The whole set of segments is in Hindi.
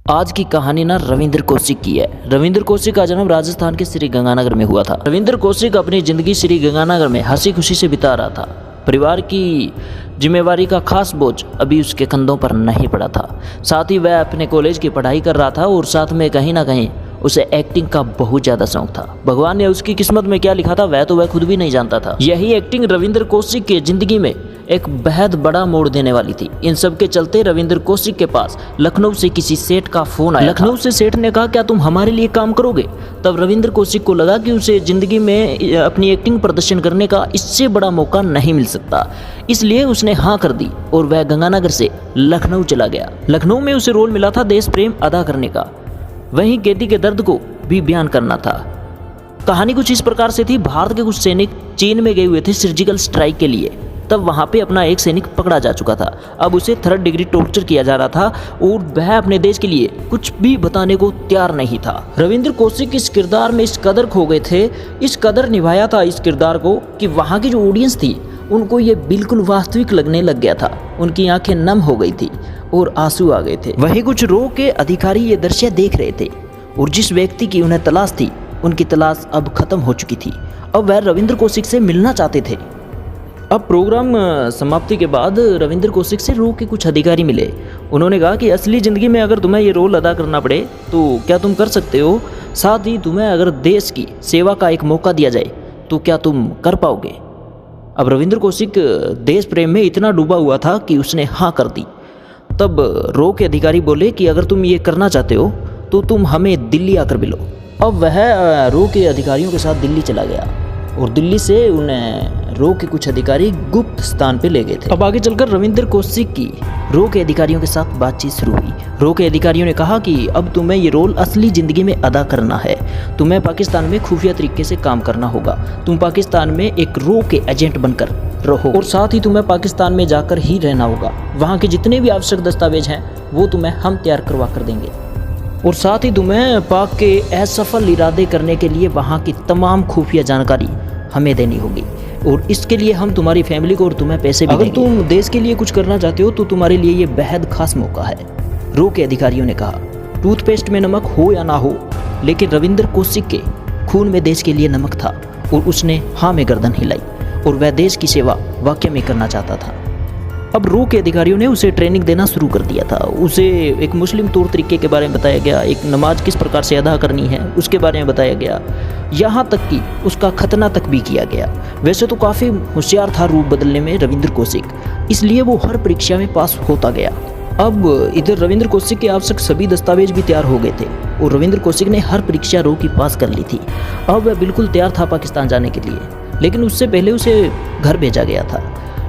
आज की कहानी ना रविंद्र कौशिक की है। रविंद्र कौशिक का जन्म राजस्थान के श्री गंगानगर में हुआ था। रविंद्र कौशिक अपनी जिंदगी श्री गंगानगर में हंसी खुशी से बिता रहा था। परिवार की जिम्मेवारी का खास बोझ अभी उसके कंधों पर नहीं पड़ा था। साथ ही वह अपने कॉलेज की पढ़ाई कर रहा था और साथ में कहीं ना कहीं उसे एक्टिंग का बहुत ज़्यादा शौक था। भगवान ने उसकी किस्मत में क्या लिखा था वह खुद भी नहीं जानता था। यही एक्टिंग रविंद्र कौशिक के जिंदगी में एक बेहद बड़ा मोड़ देने वाली थी। इन सब के चलते रविंद्र कौशिक के पास लखनऊ से किसी सेठ का फोन आया। लखनऊ से सेठ ने कहा, क्या तुम हमारे लिए काम करोगे? तब रविंद्र कौशिक को लगा कि उसे जिंदगी में अपनी एक्टिंग प्रदर्शन करने का इससे बड़ा मौका नहीं मिल सकता, इसलिए उसने हाँ कर दी और वह गंगानगर से लखनऊ चला गया। लखनऊ में उसे रोल मिला था देश प्रेम अदा करने का, वहीं कैदी के दर्द को भी बयान करना था। कहानी कुछ इस प्रकार से थी। भारत के कुछ सैनिक चीन में गए हुए थे सर्जिकल स्ट्राइक के लिए। तब वहां पे अपना एक सैनिक पकड़ा जा चुका था। अब उसे 3rd डिग्री टॉर्चर किया जा रहा था और वह अपने देश के लिए कुछ भी बताने को तैयार नहीं था। रविंद्र कौशिक इस किरदार में इस कदर खो गए थे, इस कदर निभाया था इस किरदार को कि वहां की जो ऑडियंस थी उनको ये बिल्कुल वास्तविक लगने लग गया था। उनकी आंखें नम हो गई थी और आंसू आ गए थे। वही कुछ रो के अधिकारी ये दृश्य देख रहे थे और जिस व्यक्ति की उन्हें तलाश थी उनकी तलाश अब खत्म हो चुकी थी। अब वह रविंद्र कौशिक से मिलना चाहते थे। अब प्रोग्राम समाप्ति के बाद रविंद्र कौशिक से रो के कुछ अधिकारी मिले। उन्होंने कहा कि असली ज़िंदगी में अगर तुम्हें ये रोल अदा करना पड़े तो क्या तुम कर सकते हो? साथ ही तुम्हें अगर देश की सेवा का एक मौका दिया जाए तो क्या तुम कर पाओगे? अब रविंद्र कौशिक देश प्रेम में इतना डूबा हुआ था कि उसने हाँ कर दी। तब रो के अधिकारी बोले कि अगर तुम ये करना चाहते हो तो तुम हमें दिल्ली आकर मिलो। अब वह रो के अधिकारियों के साथ दिल्ली चला गया और दिल्ली से उन्हें रो के कुछ अधिकारी गुप्त स्थान पे ले गए थे। अब आगे चलकर रविंद्र कौशिक की रो के अधिकारियों के साथ बातचीत शुरू हुई। रो के अधिकारियों ने कहा कि अब तुम्हें ये रोल असली जिंदगी में अदा करना है। तुम्हें पाकिस्तान में खुफिया तरीके से काम करना होगा। तुम पाकिस्तान में एक रो के एजेंट बनकर रहो और साथ ही तुम्हें पाकिस्तान में जाकर ही रहना होगा। वहाँ के जितने भी आवश्यक दस्तावेज हैं वो तुम्हें हम तैयार करवा कर देंगे और साथ ही तुम्हें पाक के असफल इरादे करने के लिए वहाँ की तमाम खुफिया जानकारी हमें देनी होगी और इसके लिए हम तुम्हारी फैमिली को और तुम्हें पैसे भी देंगे। अगर तुम देश के लिए कुछ करना चाहते हो तो तुम्हारे लिए ये बेहद खास मौका है। रो के अधिकारियों ने कहा, टूथपेस्ट में नमक हो या ना हो, लेकिन रविंद्र कौशिक के खून में देश के लिए नमक था और उसने हाँ में गर्दन हिलाई और वह देश की सेवा वाकई में करना चाहता था। अब रो के अधिकारियों ने उसे ट्रेनिंग देना शुरू कर दिया था। उसे एक मुस्लिम तौर तरीके के बारे में बताया गया, एक नमाज किस प्रकार से अदा करनी है उसके बारे में बताया गया, यहाँ तक कि उसका खतना तक भी किया गया। वैसे तो काफ़ी होशियार था रूप बदलने में रविंद्र कौशिक, इसलिए वो हर परीक्षा में पास होता गया। अब इधर रविंद्र कौशिक के आवश्यक सभी दस्तावेज भी तैयार हो गए थे और रविंद्र कौशिक ने हर परीक्षा रो की पास कर ली थी। अब वह बिल्कुल तैयार था पाकिस्तान जाने के लिए, लेकिन उससे पहले उसे घर भेजा गया था।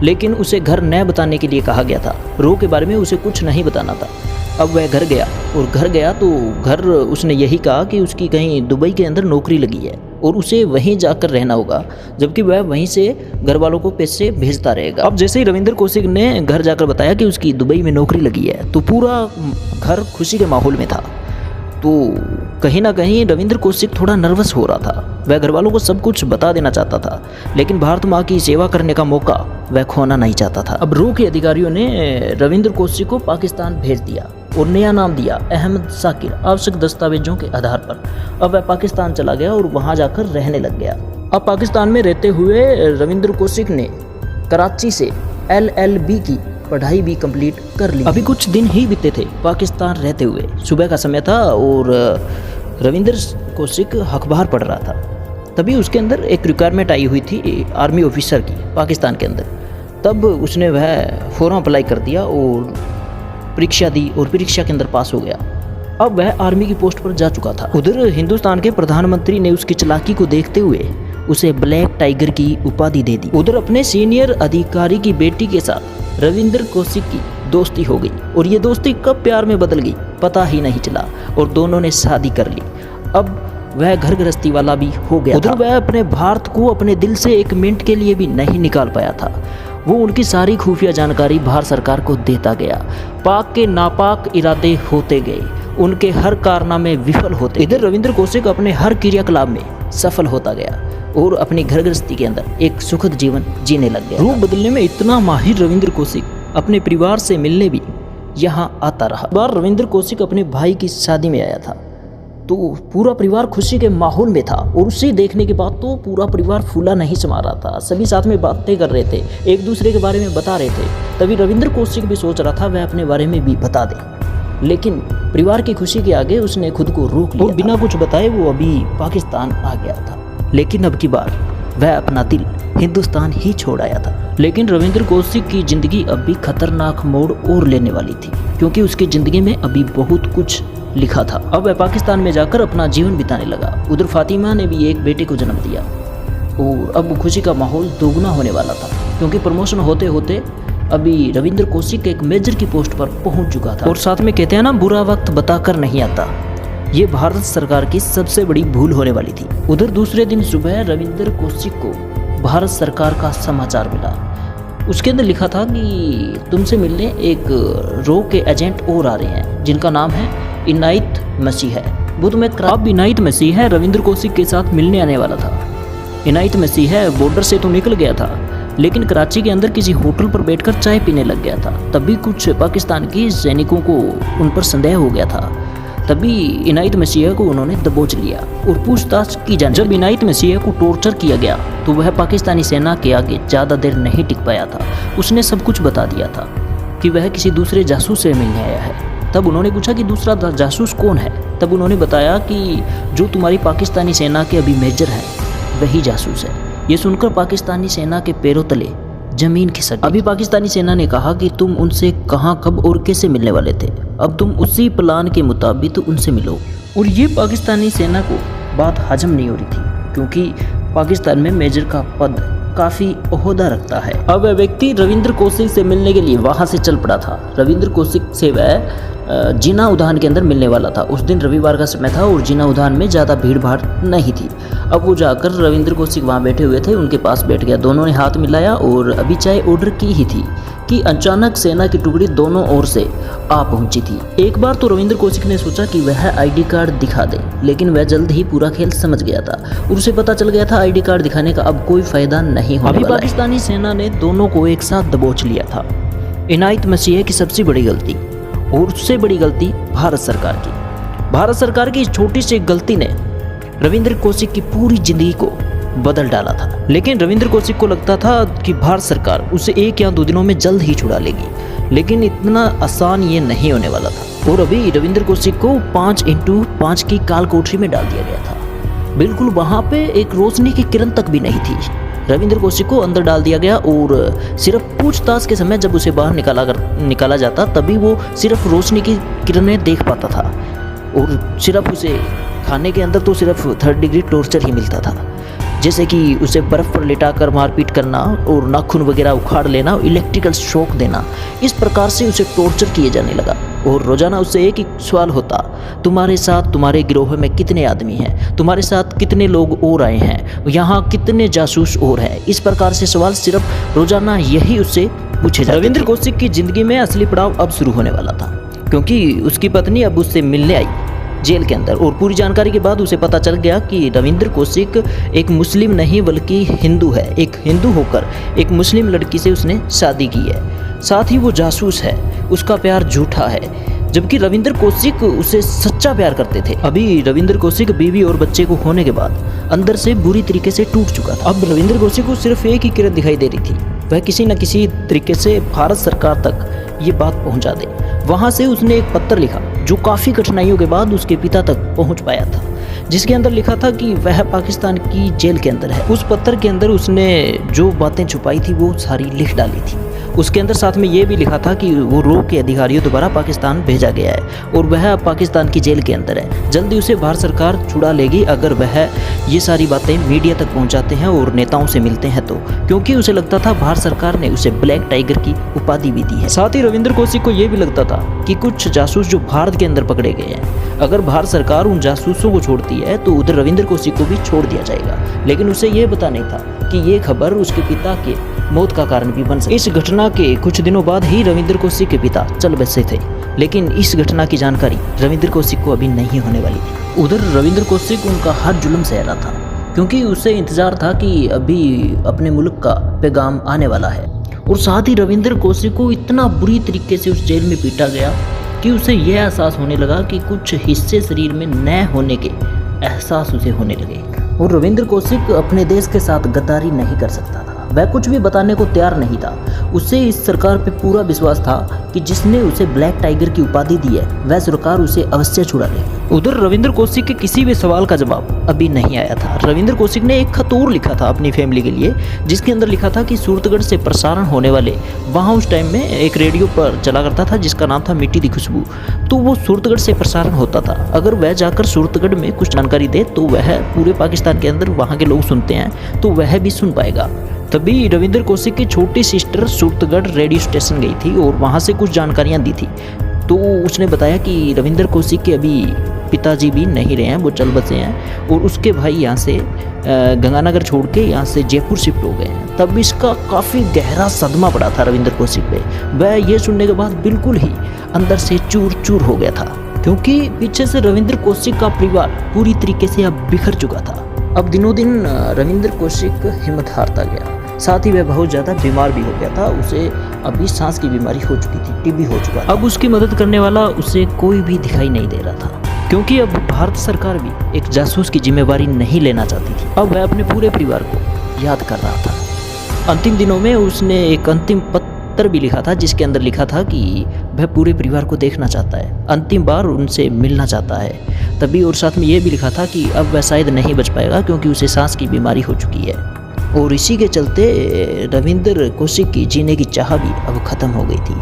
लेकिन उसे घर न बताने के लिए कहा गया था। रो के बारे में उसे कुछ नहीं बताना था। अब वह घर गया और घर गया तो घर उसने यही कहा कि उसकी कहीं दुबई के अंदर नौकरी लगी है और उसे वहीं जाकर रहना होगा, जबकि वह वहीं से घर वालों को पैसे भेजता रहेगा। अब जैसे ही रविंद्र कौशिक ने घर जाकर बताया कि उसकी दुबई में नौकरी लगी है तो पूरा घर खुशी के माहौल में था। तो कहीं ना कहीं रविंद्र कौशिक थोड़ा नर्वस हो रहा था। वह घर वालों को सब कुछ बता देना चाहता था, लेकिन भारत माँ की सेवा करने का मौका वह खोना नहीं चाहता था। अब रो के अधिकारियों ने रविंद्र कौशिक को पाकिस्तान भेज दिया और नया नाम दिया अहमद साकिर, आवश्यक दस्तावेजों के आधार पर। अब वह पाकिस्तान चला गया और वहाँ जाकर रहने लग गया। अब पाकिस्तान में रहते हुए रविंद्र कौशिक ने कराची से LLB की पढ़ाई भी कंप्लीट कर ली। अभी कुछ दिन ही बीते थे पाकिस्तान रहते हुए। सुबह का समय था और रविंद्र कौशिक अखबार पढ़ रहा था। तभी उसके अंदर एक रिक्वायरमेंट आई हुई थी आर्मी ऑफिसर की पाकिस्तान के अंदर। तब उसने वह फॉर्म अप्लाई कर दिया और परीक्षा दी और परीक्षा के अंदर पास हो गया। अब वह आर्मी की पोस्ट पर जा चुका था। उधर हिंदुस्तान के प्रधानमंत्री ने उसकी चालाकी को देखते हुए उसे ब्लैक टाइगर की उपाधि दे दी। उधर अपने सीनियर अधिकारी की बेटी के साथ रविंद्र कौशिक की दोस्ती हो गई और ये दोस्ती कब प्यार में बदल गई पता ही नहीं चला और दोनों ने शादी कर ली। अब वह घर गृहस्थी वाला भी हो गया। उधर वह अपने भारत को अपने दिल से एक मिनट के लिए भी नहीं निकाल पाया था। वो उनकी सारी खुफिया जानकारी भारत सरकार को देता गया। पाक के नापाक इरादे होते गए, उनके हर कारनामे विफल होते। इधर रविंद्र कौशिक अपने हर क्रियाकलाप में सफल होता गया और अपनी घर गृहस्थी के अंदर एक सुखद जीवन जीने लग गया। रूप बदलने में इतना माहिर रविंद्र कौशिक अपने परिवार से मिलने भी यहाँ आता रहा। बार रविंद्र कौशिक अपने भाई की शादी में आया था तो पूरा परिवार खुशी के माहौल में था और उसे देखने के बाद तो पूरा परिवार फूला नहीं समा रहा था। सभी साथ में बातें कर रहे थे, एक दूसरे के बारे में बता रहे थे। तभी रविंद्र कौशिक भी सोच रहा था वह अपने बारे में भी बता दे, लेकिन परिवार की खुशी के आगे उसने खुद को रोक लिया और बिना कुछ बताए वो अभी पाकिस्तान आ गया था। लेकिन अब की बार वह अपना दिल हिंदुस्तान ही छोड़ आया था। लेकिन रविंद्र कौशिक की जिंदगी अभी खतरनाक मोड़ और लेने वाली थी, क्योंकि उसकी जिंदगी में अभी बहुत कुछ लिखा था। अब वह पाकिस्तान में जाकर अपना जीवन बिताने लगा। उधर फातिमा ने भी एक बेटे को जन्म दिया और अब खुशी का माहौल दोगुना होने वाला था, क्योंकि प्रमोशन होते होते अभी रविंद्र कौशिक एक मेजर की पोस्ट पर पहुंच चुका था। और साथ में कहते हैं ना, बुरा वक्त बताकर नहीं आता। ये भारत सरकार की सबसे बड़ी भूल होने वाली थी। उधर दूसरे दिन सुबह रविंद्र कौशिक को भारत सरकार का समाचार मिला। उसके अंदर लिखा था कि तुमसे मिलने एक रो के एजेंट और आ रहे हैं, जिनका नाम है इनायत मसीह है। वो तुम्हें अब इनायत मसीह है रविंद्र कौशिक के साथ मिलने आने वाला था। इनायत मसीह है बॉर्डर से तो निकल गया था, लेकिन कराची के अंदर किसी होटल पर बैठकर चाय पीने लग गया था। तभी कुछ पाकिस्तान के सैनिकों को उन पर संदेह हो गया था। तभी इनायत मसीह को उन्होंने दबोच लिया और पूछताछ की जाने। जब इनायत मसीह को टॉर्चर किया गया तो वह पाकिस्तानी सेना के आगे ज़्यादा देर नहीं टिक पाया था। उसने सब कुछ बता दिया था कि वह किसी दूसरे जासूस से मिलने आया है। तब उन्होंने पूछा कि दूसरा जासूस कौन है। तब उन्होंने बताया कि जो तुम्हारी पाकिस्तानी सेना के अभी मेजर हैं वही जासूस है। ये सुनकर पाकिस्तानी सेना के पैरों तले जमीन खिसक गई। अभी पाकिस्तानी सेना ने कहा कि तुम उनसे कहाँ, कब और कैसे मिलने वाले थे, अब तुम उसी प्लान के मुताबिक उनसे मिलो। और ये पाकिस्तानी सेना को बात हजम नहीं हो रही थी, क्योंकि पाकिस्तान में मेजर का पद काफ़ी ओहदा रखता है। अब वह व्यक्ति रविंद्र कौशिक से मिलने के लिए वहाँ से चल पड़ा था। रविंद्र कौशिक से वह जीना उद्यान के अंदर मिलने वाला था। उस दिन रविवार का समय था और जीना उद्यान में ज़्यादा भीड़ भाड़ नहीं थी। अब वो जाकर रविंद्र कौशिक वहाँ बैठे हुए थे, उनके पास बैठ गया। दोनों ने हाथ मिलाया और अभी चाय ऑर्डर की ही थी कि अचानक सेना की टुकड़ी दोनों ओर से आ पहुंची थी। एक बार तो रविंद्र कौशिक ने सोचा कि वह आईडी कार्ड दिखा दे, लेकिन वह जल्द ही पूरा खेल समझ गया था और उसे पता चल गया था आईडी कार्ड दिखाने का अब कोई फायदा नहीं होने वाला है। पाकिस्तानी सेना ने दोनों को एक साथ दबोच लिया था। इनायत मसीह की सबसे बड़ी गलती और उससे बड़ी गलती भारत सरकार की। भारत सरकार की इस छोटी सी गलती ने रविंद्र कौशिक की पूरी जिंदगी को बदल डाला था। लेकिन रविंद्र कौशिक को लगता था कि भारत सरकार उसे 1 या 2 दिनों में जल्द ही छुड़ा लेगी, लेकिन इतना आसान ये नहीं होने वाला था। और अभी रविंद्र कौशिक को 5x5 की काल कोठरी में डाल दिया गया था। बिल्कुल वहाँ पे एक रोशनी की किरण तक भी नहीं थी। रविंद्र कौशिक को अंदर डाल दिया गया और सिर्फ पूछताछ के समय जब उसे बाहर निकाला जाता तभी वो सिर्फ रोशनी की किरणें देख पाता था। और सिर्फ उसे खाने के अंदर तो सिर्फ 3rd डिग्री टॉर्चर ही मिलता था, जैसे कि उसे बर्फ़ पर लिटाकर मारपीट करना और नाखून वगैरह उखाड़ लेना, इलेक्ट्रिकल शॉक देना। इस प्रकार से उसे टॉर्चर किए जाने लगा और रोज़ाना उससे एक ही सवाल होता, तुम्हारे साथ तुम्हारे गिरोह में कितने आदमी हैं, तुम्हारे साथ कितने लोग और आए हैं, यहाँ कितने जासूस और हैं। इस प्रकार से सवाल सिर्फ रोज़ाना यही उससे पूछे जाते। रविंद्र कौशिक की ज़िंदगी में असली पड़ाव अब शुरू होने वाला था, क्योंकि उसकी पत्नी अब उससे मिलने आई जेल के अंदर और पूरी जानकारी के बाद उसे पता चल गया कि रविंद्र कौशिक एक मुस्लिम नहीं बल्कि हिंदू है। एक हिंदू होकर एक मुस्लिम लड़की से उसने शादी की है, साथ ही वो जासूस है, उसका प्यार झूठा है, जबकि रविंद्र कौशिक उसे सच्चा प्यार करते थे। अभी रविंद्र कौशिक बीवी और बच्चे को होने के बाद अंदर से बुरी तरीके से टूट चुका था। अब रविंद्र कौशिक को सिर्फ एक ही किरण दिखाई दे रही थी, वह किसी न किसी तरीके से भारत सरकार तक ये बात पहुंचा दे। वहां से उसने एक पत्र लिखा जो काफ़ी कठिनाइयों के बाद उसके पिता तक पहुंच पाया था, जिसके अंदर लिखा था कि वह पाकिस्तान की जेल के अंदर है। उस पत्र के अंदर उसने जो बातें छुपाई थी वो सारी लिख डाली थी। उसके अंदर साथ में ये भी लिखा था कि वो रो के अधिकारियों द्वारा पाकिस्तान भेजा गया है और वह पाकिस्तान की जेल के अंदर है। जल्दी उसे भारत सरकार छुड़ा लेगी अगर वह ये सारी बातें मीडिया तक पहुंचाते हैं और नेताओं से मिलते हैं तो, क्योंकि उसे लगता था भारत सरकार ने उसे ब्लैक टाइगर की उपाधि भी दी है। साथ ही रविंद्र कौशिक को ये भी लगता था कि कुछ जासूस जो भारत के अंदर पकड़े गए हैं, अगर भारत सरकार उन जासूसों को छोड़ती है तो उधर रविंद्र कौशिक को भी छोड़ दिया जाएगा। लेकिन उसे ये पता नहीं था कि ये खबर उसके पिता के मौत का कारण भी बन सकती। इस घटना के कुछ दिनों बाद ही रविंद्र कौशिक के पिता चल बसे थे, लेकिन इस घटना की जानकारी रविंद्र कौशिक को अभी नहीं होने वाली थी। उधर रविंद्र कौशिक उनका हर जुल्म सह रहा था, क्योंकि उसे इंतजार था कि अभी अपने मुल्क का पैगाम आने वाला है और साथ ही रविंद्र कौशिक को इतना बुरी तरीके से उस जेल में पीटा गया कि उसे यह एहसास होने लगा कि कुछ हिस्से शरीर में न होने के एहसास उसे होने लगे। और रविंद्र कौशिक अपने देश के साथ गद्दारी नहीं कर सकता था, वह कुछ भी बताने को तैयार नहीं था। उसे इस सरकार पे पूरा विश्वास था कि जिसने उसे ब्लैक टाइगर की उपाधि दी है वह सरकार उसे अवश्य छुड़ा लेगी। उधर रविंद्र कौशिक के किसी भी सवाल का जवाब अभी नहीं आया था। रविंद्र कौशिक ने एक खत और लिखा था अपनी फैमिली के लिए, जिसके अंदर लिखा था कि सूरतगढ़ से प्रसारण होने वाले, वहाँ उस टाइम में एक रेडियो पर चला करता था जिसका नाम था मिट्टी दी खुशबू, तो वो सूरतगढ़ से प्रसारण होता था। अगर वह जाकर सूरतगढ़ में कुछ जानकारी दे तो वह पूरे पाकिस्तान के अंदर वहाँ के लोग सुनते हैं तो वह भी सुन पाएगा। तभी रविंद्र कौशिक की छोटी सिस्टर सूरतगढ़ रेडियो स्टेशन गई थी और वहाँ से कुछ जानकारियाँ दी थी। तो उसने बताया कि रविंद्र कौशिक के अभी पिताजी भी नहीं रहे हैं, वो चल बसे हैं और उसके भाई यहाँ से गंगानगर छोड़ के यहाँ से जयपुर शिफ्ट हो गए हैं। तब इसका काफ़ी गहरा सदमा पड़ा था रविंद्र कौशिक पे। वह ये सुनने के बाद बिल्कुल ही अंदर से चूर चूर हो गया था, क्योंकि पीछे से रविंद्र कौशिक का परिवार पूरी तरीके से अब बिखर चुका था। अब दिनों दिन रविंद्र कौशिक हिम्मत हारता गया, साथ ही वह बहुत ज़्यादा बीमार भी हो गया था। उसे अभी सांस की बीमारी हो चुकी थी, टीबी हो चुका था। अब उसकी मदद करने वाला उसे कोई भी दिखाई नहीं दे रहा था, क्योंकि अब भारत सरकार भी एक जासूस की जिम्मेवारी नहीं लेना चाहती थी। अब वह अपने पूरे परिवार को याद कर रहा था। अंतिम दिनों में उसने एक अंतिम पत्र भी लिखा था जिसके अंदर लिखा था कि वह पूरे परिवार को देखना चाहता है, अंतिम बार उनसे मिलना चाहता है। तभी और साथ में ये भी लिखा था कि अब वह शायद नहीं बच पाएगा क्योंकि उसे सांस की बीमारी हो चुकी है। और इसी के चलते रविंद्र कौशिक की जीने की चाह भी अब ख़त्म हो गई थी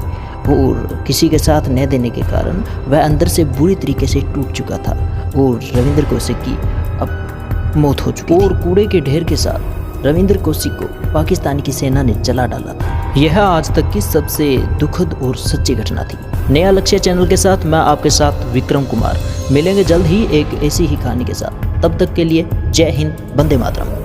और किसी के साथ न देने के कारण वह अंदर से बुरी तरीके से टूट चुका था और रविंद्र कौशिक की अब मौत हो चुकी थी। और कूड़े के ढेर के साथ रविंद्र कौशिक को पाकिस्तान की सेना ने जला डाला था। यह आज तक की सबसे दुखद और सच्ची घटना थी। नया लक्ष्य चैनल के साथ मैं आपके साथ विक्रम कुमार, मिलेंगे जल्द ही एक ऐसी ही कहानी के साथ। तब तक के लिए जय हिंद, वंदे मातरम।